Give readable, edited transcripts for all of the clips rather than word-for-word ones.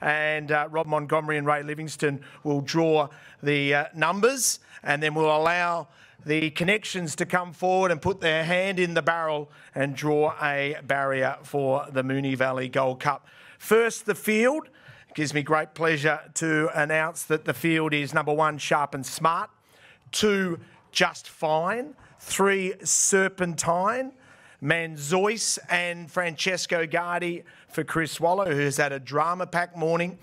and Rob Montgomery and Ray Livingston will draw the numbers, and then we'll allow the connections to come forward and put their hand in the barrel and draw a barrier for the Moonee Valley Gold Cup. First, the field. It gives me great pleasure to announce that the field is number 1, Sharp and Smart, 2, Just Fine, 3, Serpentine, Manzois and Francesco Guardi for Chris Waller, who's had a drama-packed morning.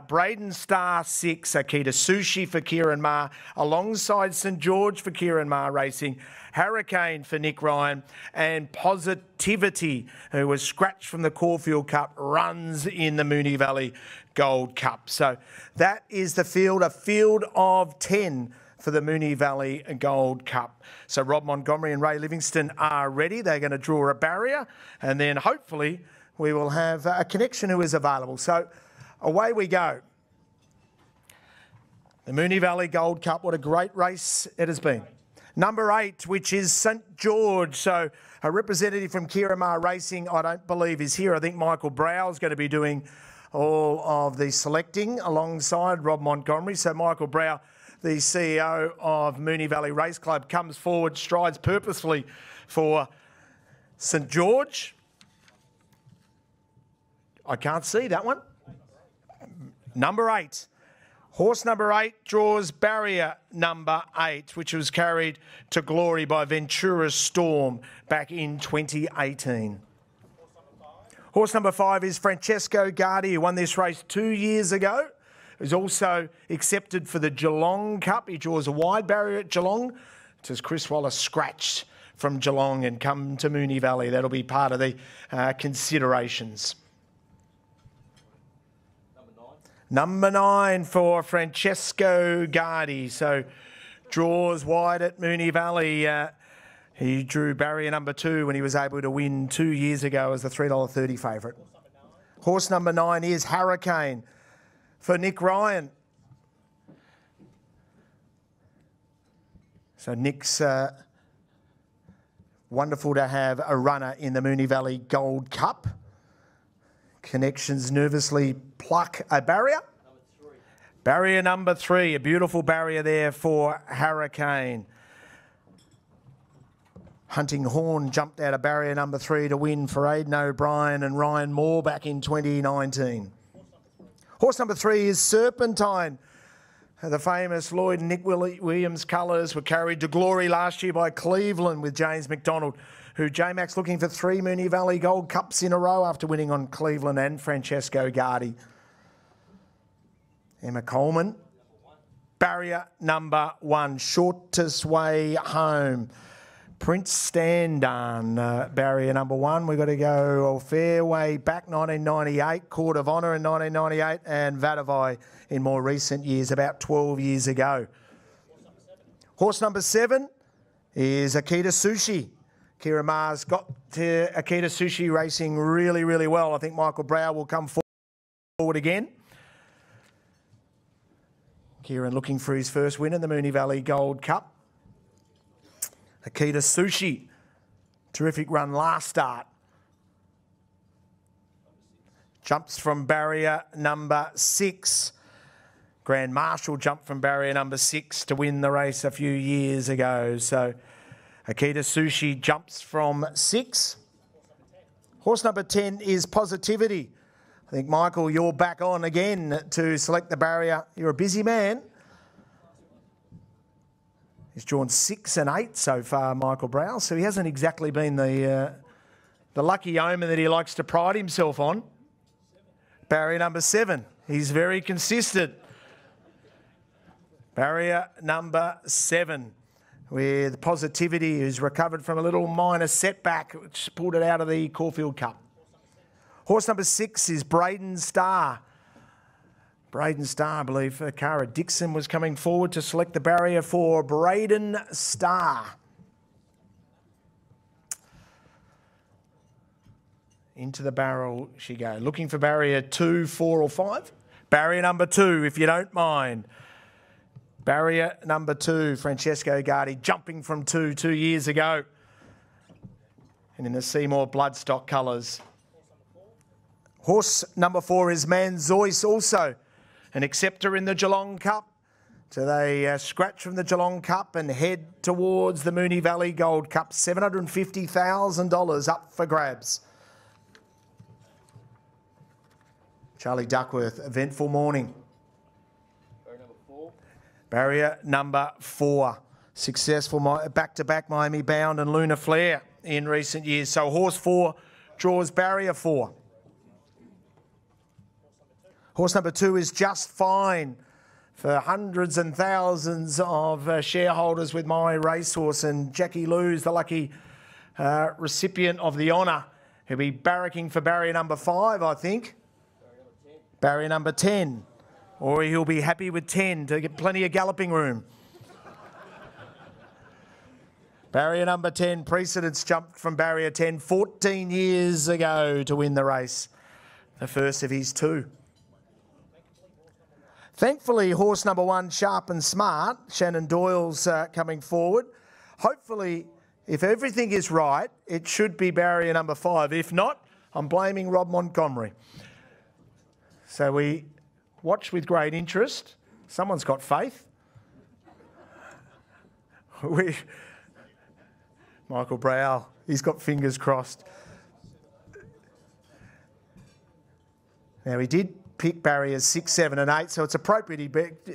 Braden Star 6, Akita Sushi for Kieran Maher, alongside St George for Kieran Maher Racing, Hurricane for Nick Ryan, and Positivity, who was scratched from the Caulfield Cup, runs in the Moonee Valley Gold Cup. So that is the field, a field of 10 for the Moonee Valley Gold Cup. So Rob Montgomery and Ray Livingston are ready. They're going to draw a barrier, and then hopefully we will have a connection who is available. So away we go. The Moonee Valley Gold Cup, what a great race it has been. Number 8, which is St George. So a representative from Kieran Maher Racing, I don't believe is here. I think Michael Brow is going to be doing all of the selecting alongside Rob Montgomery. So Michael Brow, the CEO of Moonee Valley Race Club, comes forward, strides purposefully for St George. I can't see that one. Number 8. Horse number 8 draws barrier number 8, which was carried to glory by Ventura Storm back in 2018. Horse number 5 is Francesco Guardi, who won this race 2 years ago. Is also accepted for the Geelong Cup. He draws a wide barrier at Geelong. It says Chris Waller scratched from Geelong and come to Moonee Valley. That'll be part of the considerations. Number 9 for Francesco Guardi. So draws wide at Moonee Valley. He drew barrier number 2 when he was able to win 2 years ago as the $3.30 favourite. Horse number 9 is Hurricane for Nick Ryan. So Nick's wonderful to have a runner in the Moonee Valley Gold Cup. Connections nervously pluck a barrier. Barrier number 3, a beautiful barrier there for Hurricane. Hunting Horn jumped out of barrier number 3 to win for Aidan O'Brien and Ryan Moore back in 2019. Horse number 3 is Serpentine. The famous Lloyd and Nick Williams colours were carried to glory last year by Cleveland with James McDonald, who J-Max looking for 3 Moonee Valley Gold Cups in a row after winning on Cleveland and Francesco Guardi. Emma Coleman. Barrier number 1, shortest way home. Prince Standarn, barrier number 1. We've got to go a fair way back, 1998, Court of Honour in 1998, and Vadavai in more recent years, about 12 years ago. Horse number 7 is Akita Sushi. Kieran Maher's got to Akita Sushi racing really, really well. I think Michael Brow will come forward again. Kieran looking for his first win in the Moonee Valley Gold Cup. Akita Sushi, terrific run last start. Jumps from barrier number 6. Grand Marshal jumped from barrier number 6 to win the race a few years ago. So Akita Sushi jumps from 6. Horse number 10 is Positivity. I think, Michael, you're back on again to select the barrier. You're a busy man. He's drawn 6 and 8 so far, Michael Brow, so he hasn't exactly been the lucky omen that he likes to pride himself on. Barrier number 7. He's very consistent. Barrier number 7 with Positivity, who's recovered from a little minor setback, which pulled it out of the Caulfield Cup. Horse number 6 is Braden Star. Braden Star, I believe Cara Dixon was coming forward to select the barrier for Braden Star. Into the barrel she goes. Looking for barrier 2, 4 or 5. Barrier number 2, if you don't mind. Barrier number 2, Francesco Guardi, jumping from 2 years ago. And in the Seymour Bloodstock colours. Horse number 4 is Man Zoyce, also an acceptor in the Geelong Cup. So they scratch from the Geelong Cup and head towards the Moonee Valley Gold Cup. $750,000 up for grabs. Charlie Duckworth, eventful morning. Barrier number 4. Successful back-to-back Miami Bound and Lunar Flare in recent years. So horse 4 draws barrier 4. Horse number 2 is Just Fine for hundreds and thousands of shareholders with my racehorse, and Jackie Lou's the lucky recipient of the honour. He'll be barracking for barrier number 5, I think. Barrier number 10. Or he'll be happy with 10 to get plenty of galloping room. Barrier number 10, Precedence jumped from barrier 10 14 years ago to win the race. The first of his 2. Thankfully, horse number 1, Sharp and Smart, Shannon Doyle's coming forward. Hopefully, if everything is right, it should be barrier number 5. If not, I'm blaming Rob Montgomery. So we watch with great interest. Someone's got faith. Michael Brow, he's got fingers crossed. Now, he did pick barriers 6, 7 and 8, so it's appropriate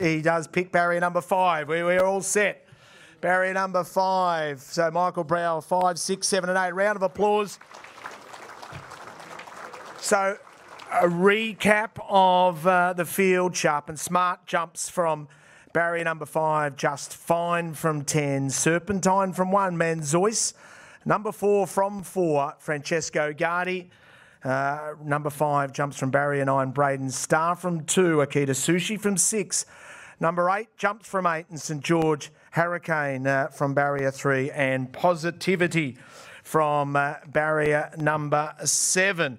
he does pick barrier number 5. We're all set. Barrier number 5. So Michael Brow, 5, 6, 7 and 8. Round of applause. So a recap of the field. Sharp and Smart jumps from barrier number 5, Just Fine from 10, Serpentine from 1, Man Zoyce. Number 4 from 4, Francesco Gardi. Number 5 jumps from barrier 9, Braden Star from 2, Akita Sushi from 6. Number 8 jumps from 8, and St George Hurricane from barrier 3, and Positivity from barrier number 7.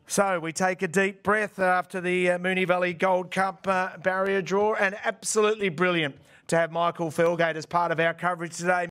So we take a deep breath after the Moonee Valley Gold Cup barrier draw, and absolutely brilliant to have Michael Felgate as part of our coverage today.